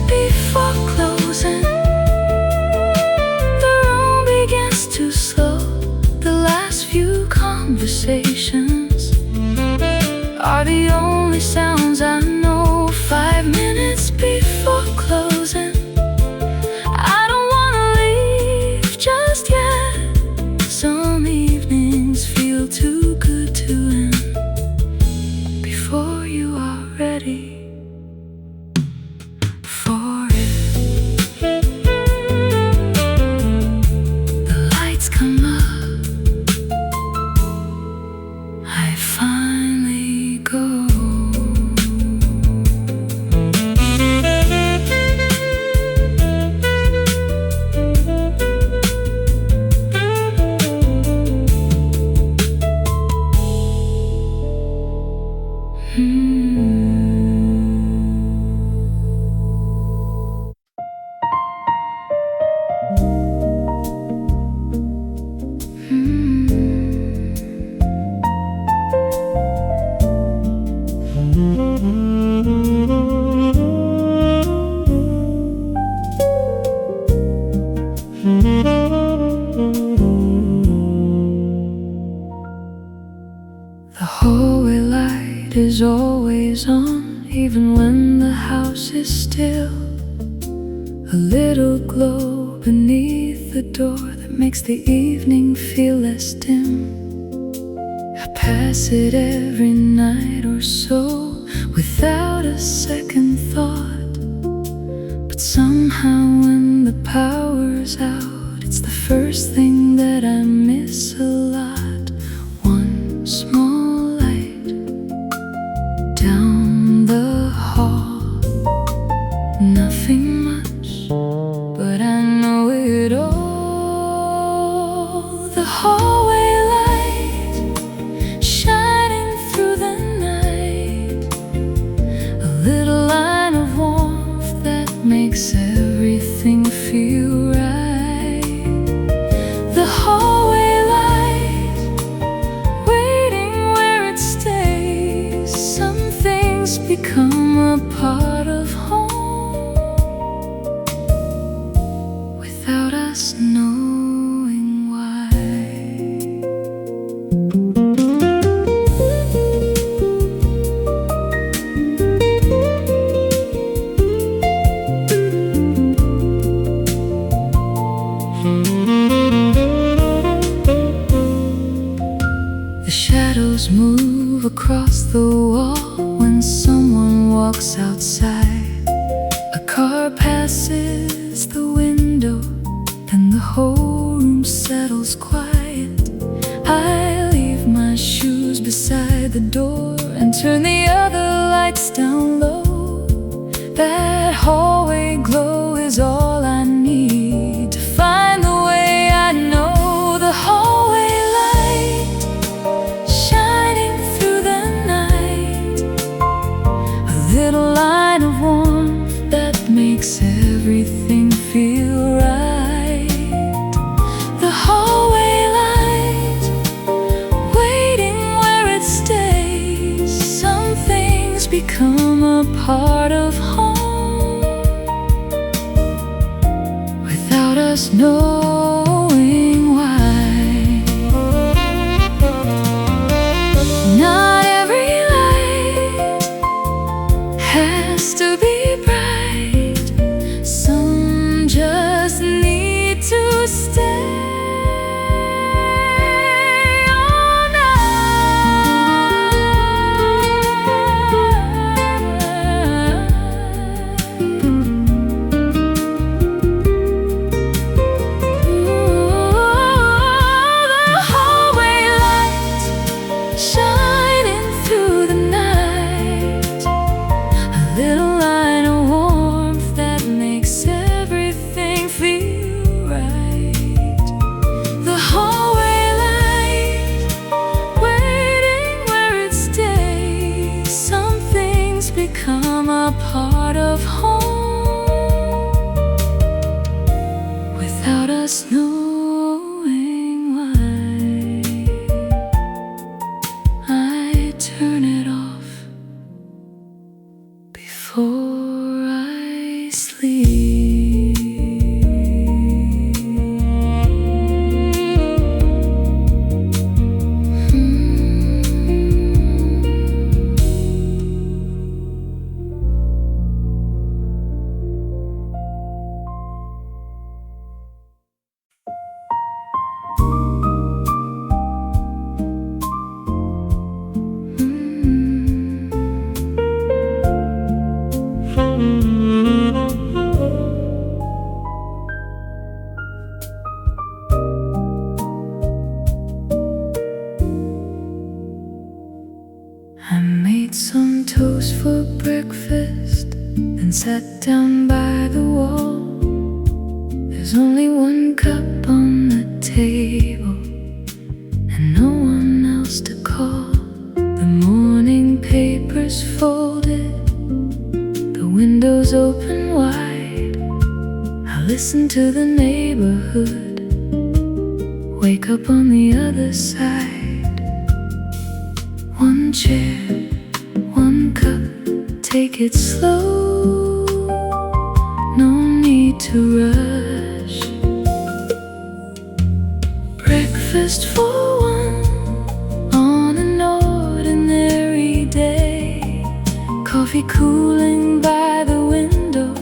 Before closing, conversations are the only sounds I know. 5 minutes before closing, I don't wanna leave just yet. Some evenings feel too good to end before you are ready for it. The lights come up, I finally go. The hallway light is always on, even when the house is still. A little glow beneath the door that makes the evening feel less dim. I pass it every night or so without a second thought. But somehow when the power's out, it's the first thing that I miss a lot. One small light down the hall, nothing much, but I know it all. The hallway light shining through the night, a little line of warmth that makes everything feel right. The hallway light waiting where it stays. Some things become a part of home without us knowing why. The shadows move across the wall when someone walks outside. A car passes the window, then the whole room settles quiet. I leave my shoes beside the door and turn the other lights down low. That hallway glow is all I need to find the way I know. The hallway light shining through the night, a little line of warmth that makes everything feel right. The hallway light waiting where it stays. Some things become a part of home without us knowing why. Not every light has to be bright. Some just need to stay all the hallway light shining through the night, a little line of warmth that makes everything feel right. The hallway light waiting where it stays. Some things become a part of home without us knowing why. I turn it off before I sleep. some toast for breakfast, then sat down by the wall. There's only one cup on the table and no one else to call. The morning paper's folded, the windows open wide. I listen to the neighborhood wake up on the other side. One chair, one cup, take it slow, no need to rush. Breakfast for one on an ordinary day. Coffee cooling by the window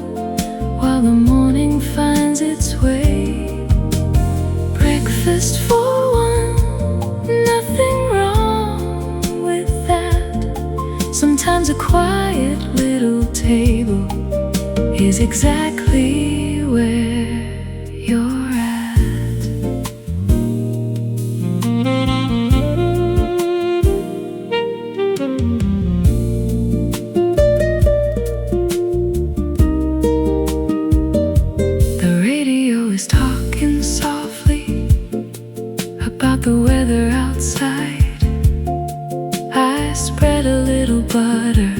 while the morning finds its way. Breakfast for one, nothing wrong with that. Sometimes a quiet little table is exactly where you're at. The radio is talking softly about the weather outside. I spread a little butter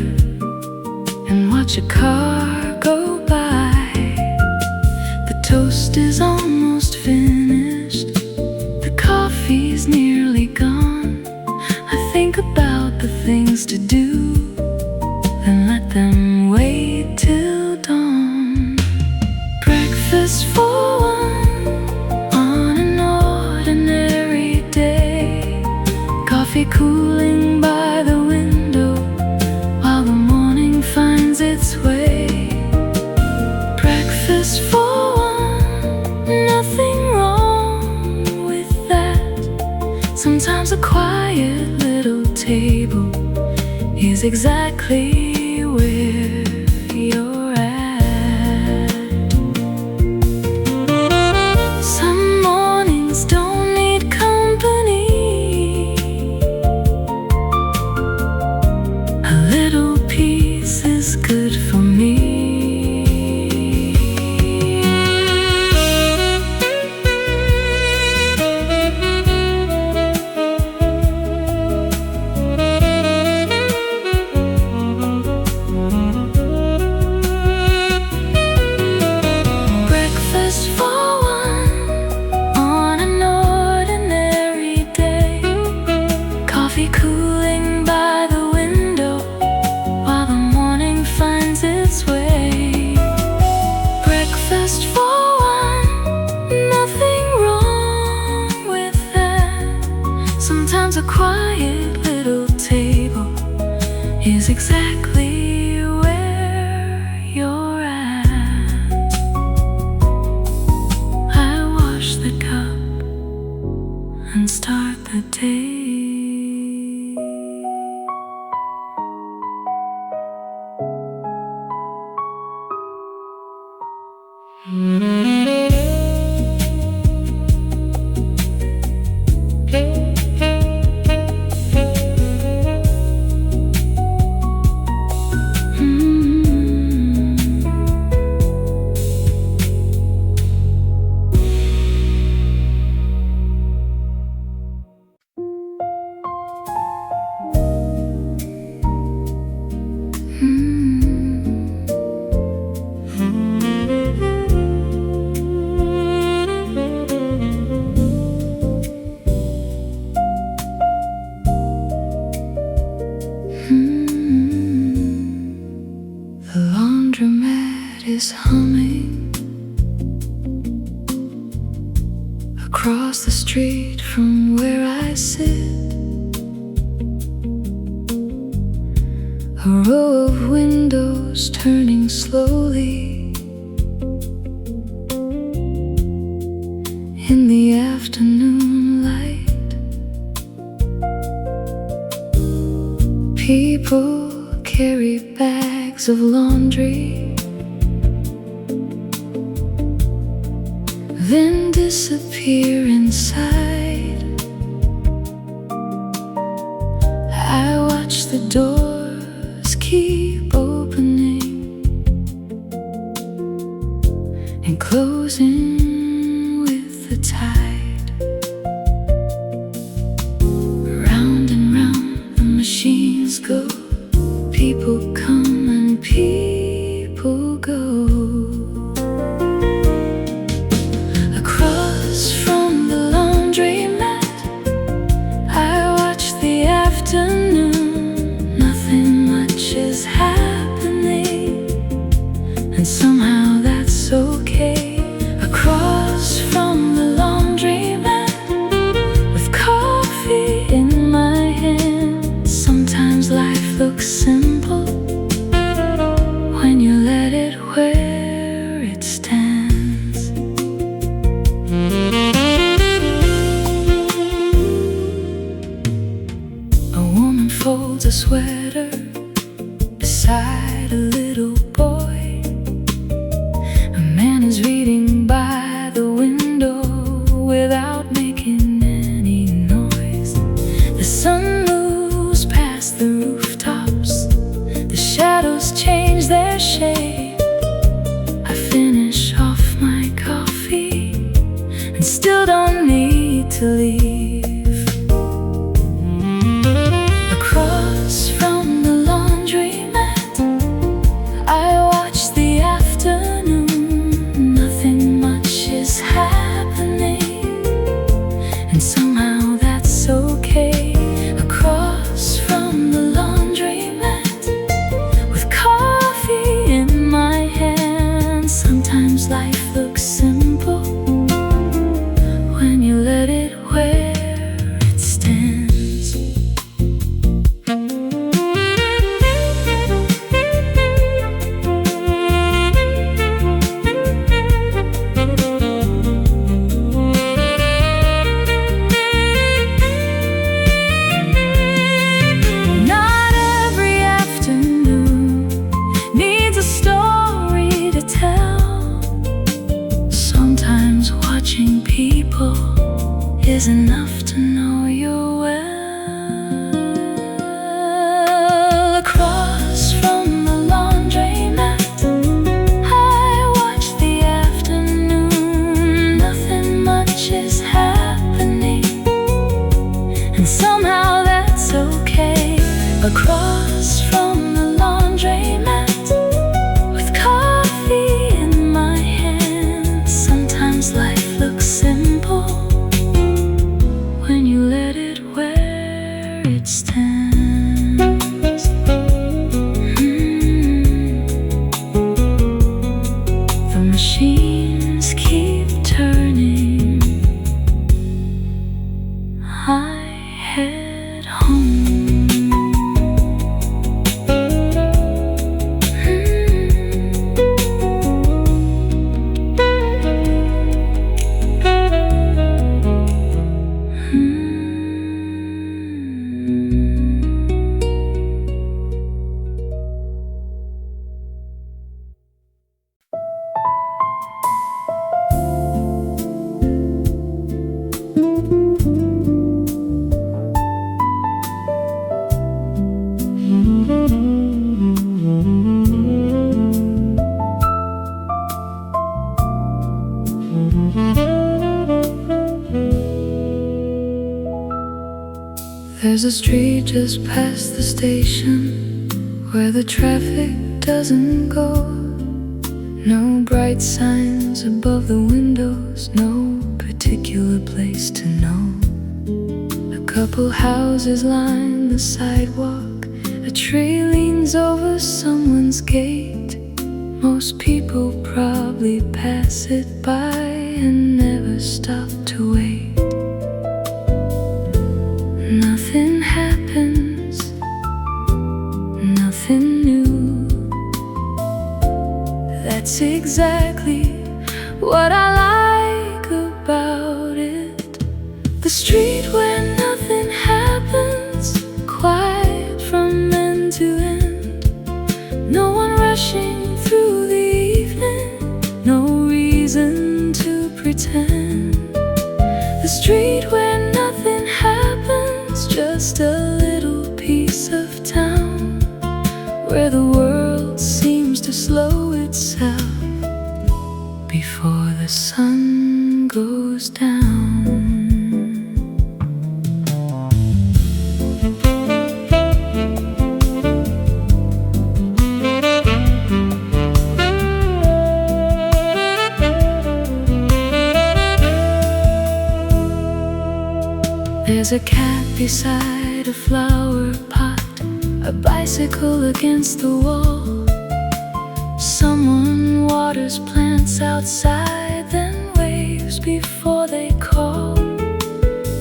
and watch a car go by. The toast is almost finished, the coffee's nearly gone. I think about the things to do, then let them wait till dawn. Breakfast for one on an ordinary day. Coffee cooling by the window while the morning finds its way. Breakfast for one, nothing wrong with that. Sometimes a quiet little table is exactly where you're at. Some mornings don't need company. A little peace is good for me. Breakfast for one on an ordinary day. Coffee cooling by the window while the morning finds its way. Breakfast for one, nothing wrong with that. Sometimes a quiet little table is exactly where you're at. I wash the cup and start the day. The laundromat is humming across the street from where I sit. A row of windows turning slowly in the afternoon light. People carry bags of laundry, then disappear inside. I watch the door closing with the tide. Round and round the machines go, people come and people go. Across from the laundromat, I watch the afternoon. Nothing much is happening, and somehow that's okay. Across from the laundromat, with coffee in my hand. Sometimes life looks simple when you let it where it stands. A woman folds a sweater beside a little boy. A man is reading by the window without making any noise. The sun moves past the rooftops, the shadows change their shape. I finish off my coffee and still don't need to leave. Across from the laundromat, I watch the afternoon. Nothing much is happening, and somehow that's okay. Across from the laundromat, with coffee in my hand. Sometimes life looks simple when you let it where it stands. Not every afternoon needs a story to tell. Sometimes watching people is enough to know you well. Across from the laundromat, I watch the afternoon. Nothing much is happening, and somehow that's okay. Across from the laundromat, with coffee in my hand. Sometimes life looks simple when you let it where it stands. The machines keep turning. I head home. There's a street just past the station where the traffic doesn't go. No bright signs above the windows, no particular place to know. A couple houses line the sidewalk, a tree leans over someone's gate. Most people probably pass it by and never stop to wait. Nothing happens, nothing new. That's exactly what I like about it. The street where nothing happens, quiet from end to end. No one rushing through the evening, no reason to pretend. The street where nothing happens, just a little piece of town where the world seems to slow itself before goes down. There's a cat beside a flower pot, a bicycle against the wall. Someone waters plants outside, then waves before they call.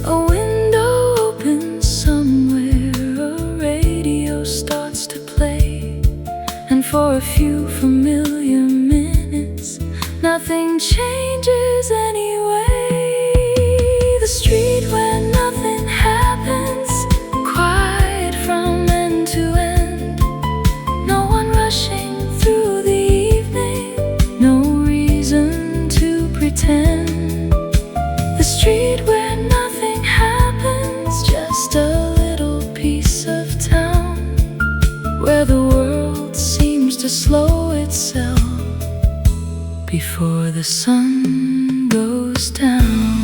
A window opens somewhere, a radio starts to play, and for a few familiar minutes, nothing changes anyway. The street where nothing happens, quiet from end to end. No one rushing through the evening, no reason to pretend. The street where nothing happens, just a little piece of town, where the world seems to slow itself before the sun goes down.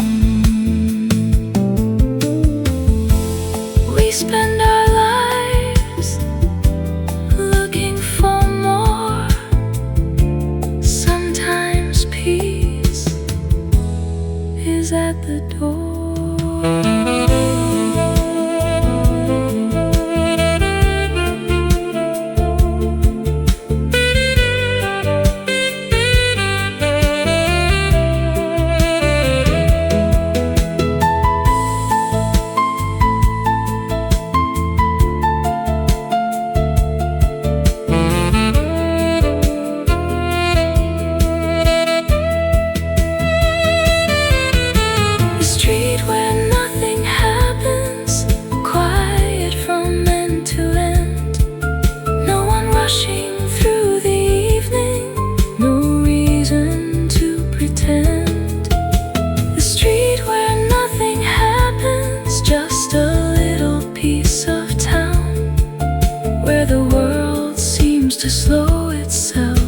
We spend our lives looking for more. Sometimes peace is at the door. To slow itself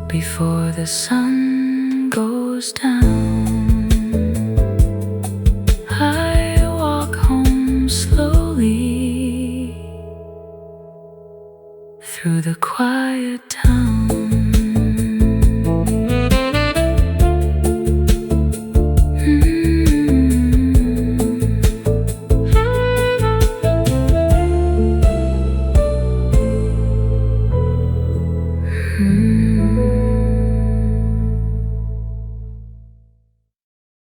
before the sun goes down. I walk home slowly through the quiet town.